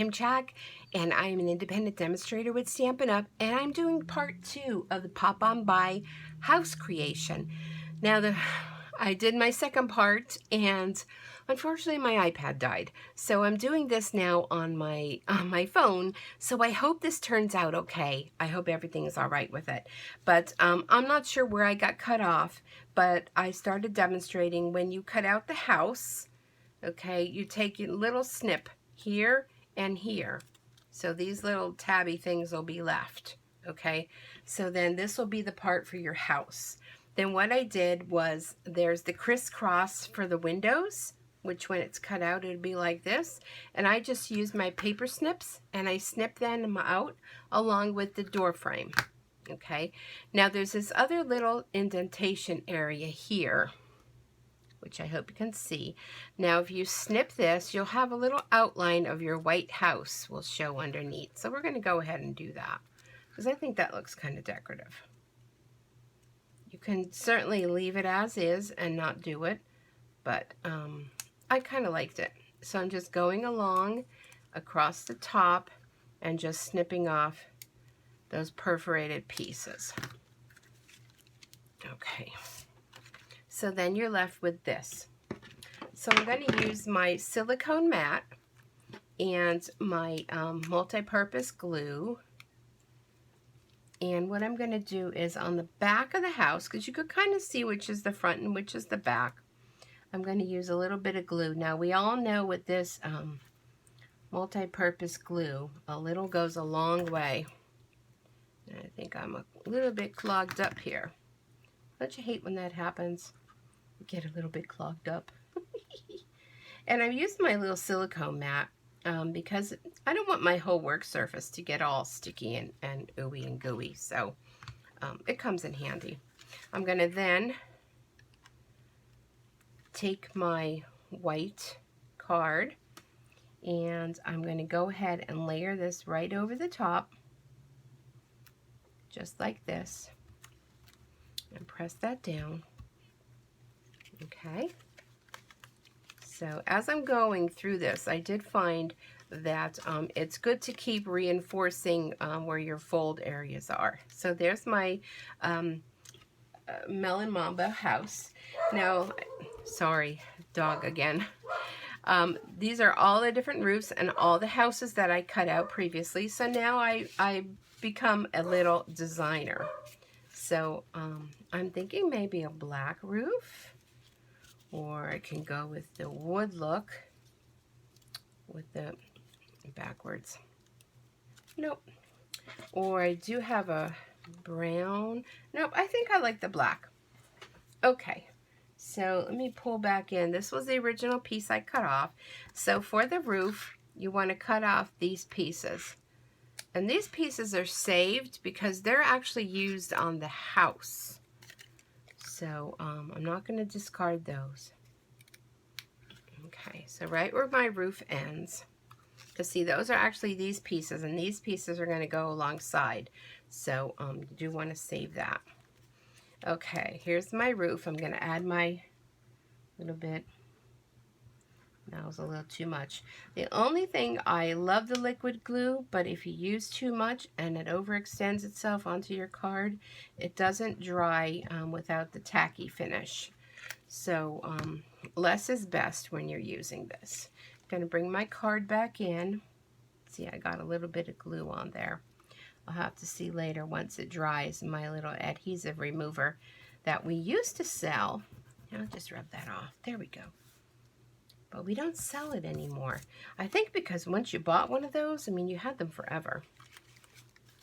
I'm Jack, and I'm an independent demonstrator with Stampin' Up, and I'm doing part 2 of the Pop On By house creation. Now, I did my second part, and unfortunately my iPad died, so I'm doing this now on my phone. So I hope this turns out okay. I hope everything is all right with it. But I'm not sure where I got cut off, but I started demonstrating when you cut out the house. Okay, you take your little snip here and here. So these little tabby things will be left. Okay, so then this will be the part for your house. Then what I did was there's the crisscross for the windows, which when it's cut out, it'd be like this. And I just used my paper snips and I snip them out along with the door frame. Okay, now there's this other little indentation area here, which I hope you can see. Now if you snip this, you'll have a little outline of your white house will show underneath. So we're going to go ahead and do that because I think that looks kind of decorative. You can certainly leave it as is and not do it, but I kind of liked it. So I'm just going along across the top and just snipping off those perforated pieces. Okay. So then you're left with this. So I'm going to use my silicone mat and my multi-purpose glue. And what I'm going to do is on the back of the house, because you could kind of see which is the front and which is the back, I'm going to use a little bit of glue. Now we all know with this multi-purpose glue, a little goes a long way. And I think I'm a little bit clogged up here. Don't you hate when that happens? Get a little bit clogged up. And I've used my little silicone mat because I don't want my whole work surface to get all sticky and ooey and gooey, so it comes in handy. I'm going to then take my white card and I'm going to go ahead and layer this right over the top, just like this, and press that down. Okay, so as I'm going through this, I did find that it's good to keep reinforcing where your fold areas are. So there's my Melon Mamba house. Now, sorry, dog again. These are all the different roofs and all the houses that I cut out previously. So now I become a little designer. So I'm thinking maybe a black roof. Or I can go with the wood look with the backwards. Nope. Or I do have a brown. Nope, I think I like the black. Okay, so let me pull back in. This was the original piece I cut off. So for the roof, you want to cut off these pieces. And these pieces are saved because they're actually used on the house. So I'm not going to discard those. Okay, so right where my roof ends, because see, those are actually these pieces, and these pieces are going to go alongside. So you do want to save that. Okay, here's my roof. I'm going to add my little bit. That was a little too much. The only thing, I love the liquid glue, but if you use too much and it overextends itself onto your card, it doesn't dry without the tacky finish. So less is best when you're using this. I'm going to bring my card back in. See, I got a little bit of glue on there. I'll have to see later once it dries, my little adhesive remover that we used to sell. I'll just rub that off. There we go. But we don't sell it anymore. I think because once you bought one of those, I mean, you had them forever.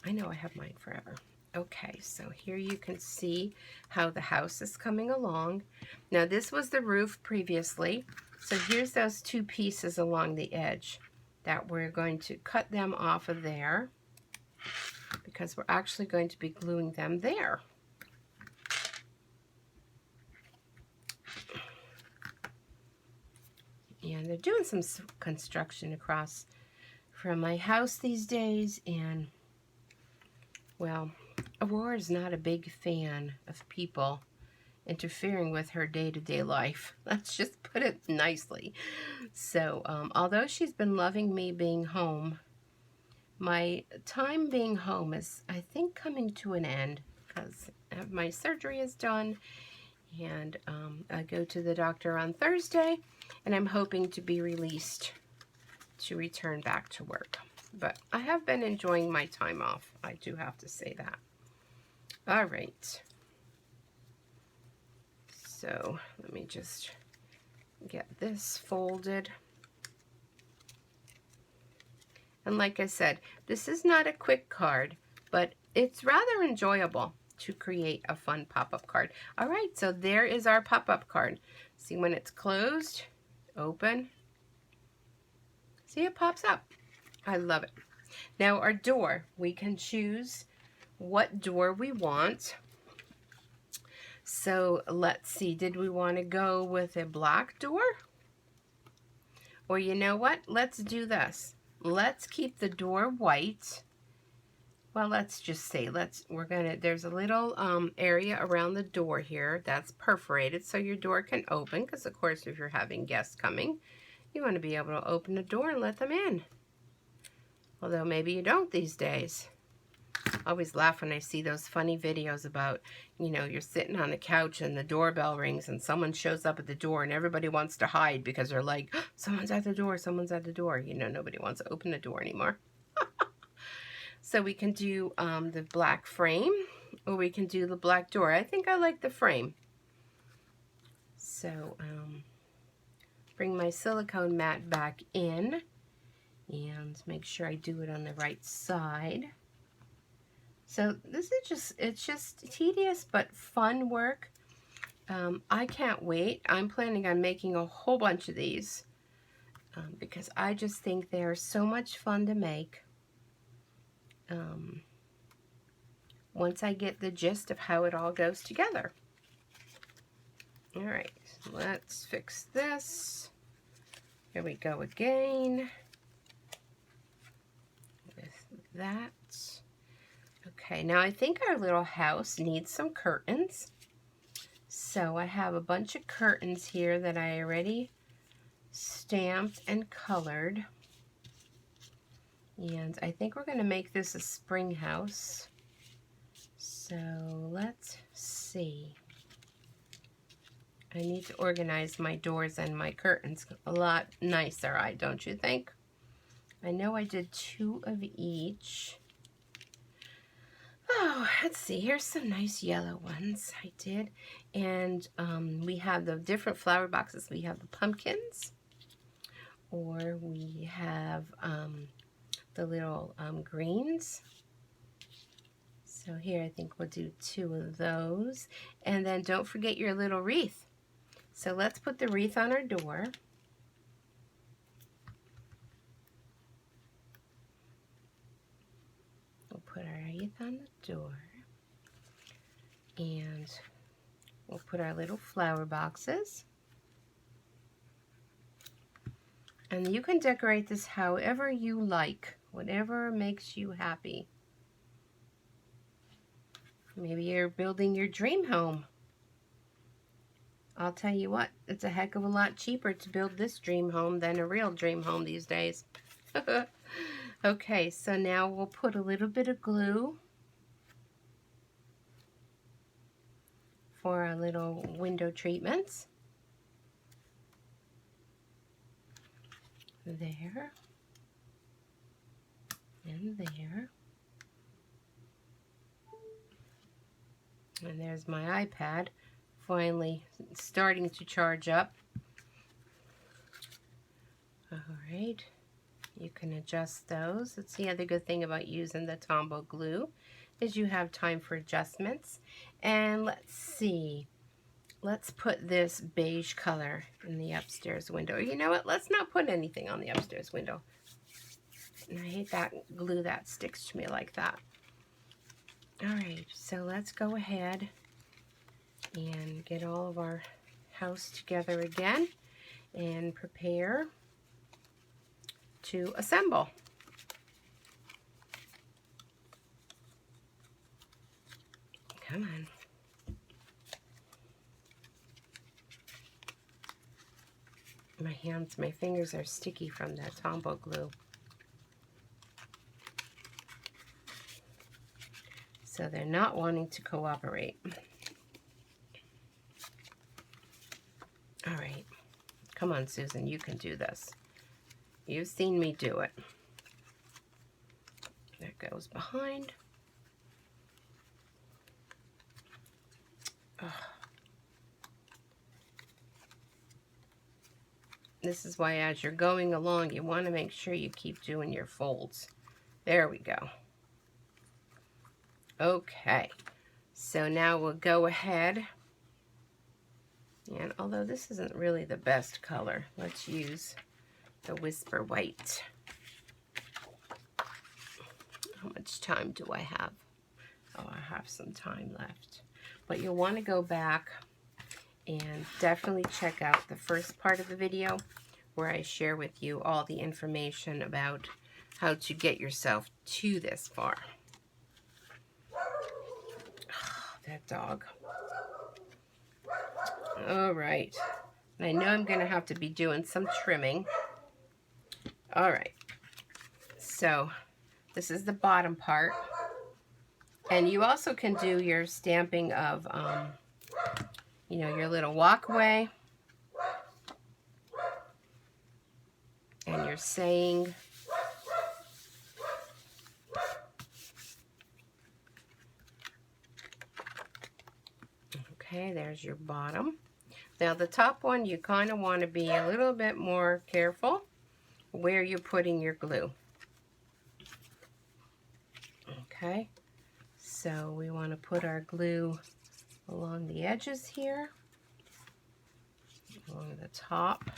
I know I have mine forever. Okay, so here you can see how the house is coming along. Now this was the roof previously. So here's those two pieces along the edge that we're going to cut them off of there because we're actually going to be gluing them there. And they're doing some construction across from my house these days, and well, Aurora's not a big fan of people interfering with her day-to-day life. Let's just put it nicely. So, although she's been loving me being home, my time being home is, I think, coming to an end because my surgery is done, and I go to the doctor on Thursday, and I'm hoping to be released to return back to work. But I have been enjoying my time off. I do have to say that. All right. So let me just get this folded. And like I said, this is not a quick card, but it's rather enjoyable to create a fun pop-up card. All right, so there is our pop-up card. See, when it's closed, open, see, it pops up. I love it. Now our door, we can choose what door we want. So let's see, did we want to go with a black door? Or you know what? Let's do this. Let's keep the door white. Well, let's just say, there's a little area around the door here that's perforated so your door can open, because of course if you're having guests coming, you want to be able to open the door and let them in. Although maybe you don't these days. I always laugh when I see those funny videos about, you know, you're sitting on the couch and the doorbell rings and someone shows up at the door and everybody wants to hide because they're like, oh, someone's at the door, someone's at the door. You know, nobody wants to open the door anymore. So we can do the black frame, or we can do the black door. I think I like the frame. So bring my silicone mat back in and make sure I do it on the right side. So this is it's just tedious but fun work. I can't wait. I'm planning on making a whole bunch of these because I just think they're so much fun to make. Once I get the gist of how it all goes together. All right, let's fix this. Here we go again with that. Okay, now I think our little house needs some curtains. So I have a bunch of curtains here that I already stamped and colored. And I think we're going to make this a spring house. So let's see. I need to organize my doors and my curtains a lot nicer, don't you think? I know I did 2 of each. Oh, let's see. Here's some nice yellow ones I did. And we have the different flower boxes. We have the pumpkins, or we have the little greens. So here I think we'll do 2 of those. And then don't forget your little wreath. So let's put the wreath on our door. We'll put our wreath on the door. And we'll put our little flower boxes. And you can decorate this however you like, whatever makes you happy. Maybe you're building your dream home. I'll tell you what, it's a heck of a lot cheaper to build this dream home than a real dream home these days. Okay, so now we'll put a little bit of glue for our little window treatments. There. And there. And there's my iPad finally starting to charge up. All right, you can adjust those. That's the other good thing about using the Tombow glue, is you have time for adjustments. And let's see, let's put this beige color in the upstairs window. Or you know what, let's not put anything on the upstairs window. And I hate that glue that sticks to me like that. All right, so let's go ahead and get all of our house together again and prepare to assemble. Come on. My fingers are sticky from that Tombow glue. So they're not wanting to cooperate. All right. Come on, Susan, you can do this. You've seen me do it. That goes behind. Ugh. This is why as you're going along, you want to make sure you keep doing your folds. There we go. Okay, so now we'll go ahead, and although this isn't really the best color, let's use the Whisper White. How much time do I have? Oh, I have some time left. But you'll want to go back and definitely check out the first part of the video where I share with you all the information about how to get yourself to this far. That dog. All right. I know I'm going to have to be doing some trimming. All right. So this is the bottom part. And you also can do your stamping of, you know, your little walkway. And your saying. Okay, there's your bottom. Now the top one, you kind of want to be a little bit more careful where you're putting your glue. Okay, so we want to put our glue along the edges here, along the top.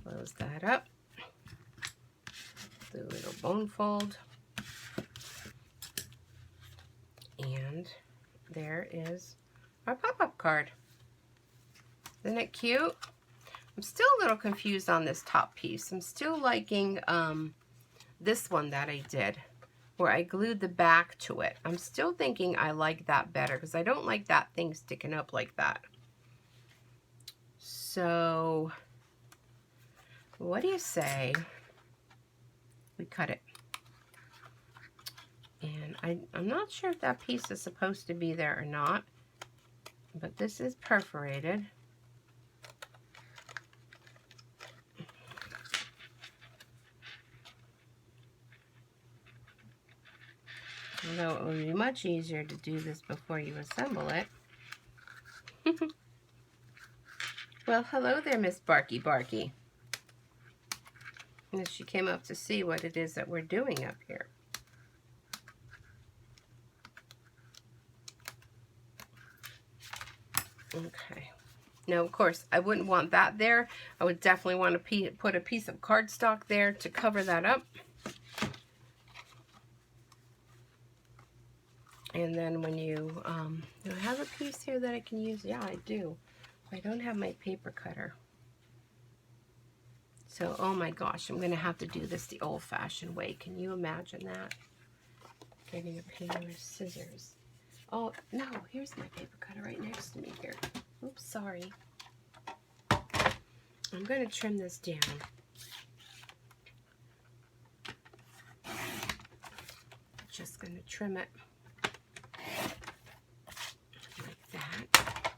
Close that up. Do a little bone fold. And there is our pop-up card. Isn't it cute? I'm still a little confused on this top piece. I'm still liking this one that I did, where I glued the back to it. I'm still thinking I like that better because I don't like that thing sticking up like that. So, what do you say we cut it? And I'm not sure if that piece is supposed to be there or not, but this is perforated. Although it would be much easier to do this before you assemble it. Well, hello there, Miss Barky Barky. And she came up to see what it is that we're doing up here. Okay. Now, of course, I wouldn't want that there. I would definitely want to put a piece of cardstock there to cover that up. And then when you, do I have a piece here that I can use? Yeah, I do. I don't have my paper cutter. So, oh my gosh, I'm going to have to do this the old-fashioned way. Can you imagine that? Getting a pair of scissors. Oh, no, here's my paper cutter right next to me here. Oops, sorry. I'm going to trim this down. Just going to trim it like that.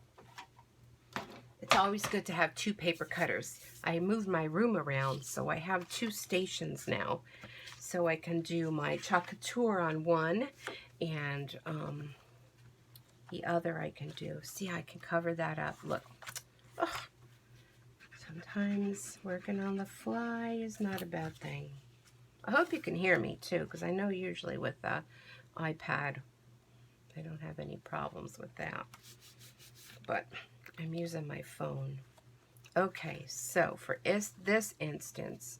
It's always good to have two paper cutters. I moved my room around, so I have two stations now. So I can do my chalk couture on one, and the other I can do. See, I can cover that up. Look. Ugh. Sometimes working on the fly is not a bad thing. I hope you can hear me too, because I know usually with the iPad I don't have any problems with that. But I'm using my phone. Okay, so for this instance,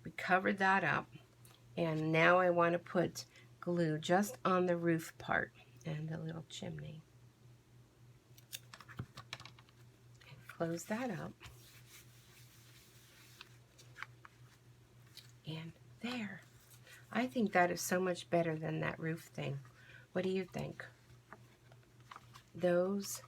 we covered that up, and now I want to put glue just on the roof part and the little chimney. And close that up. And there. I think that is so much better than that roof thing. What do you think? Those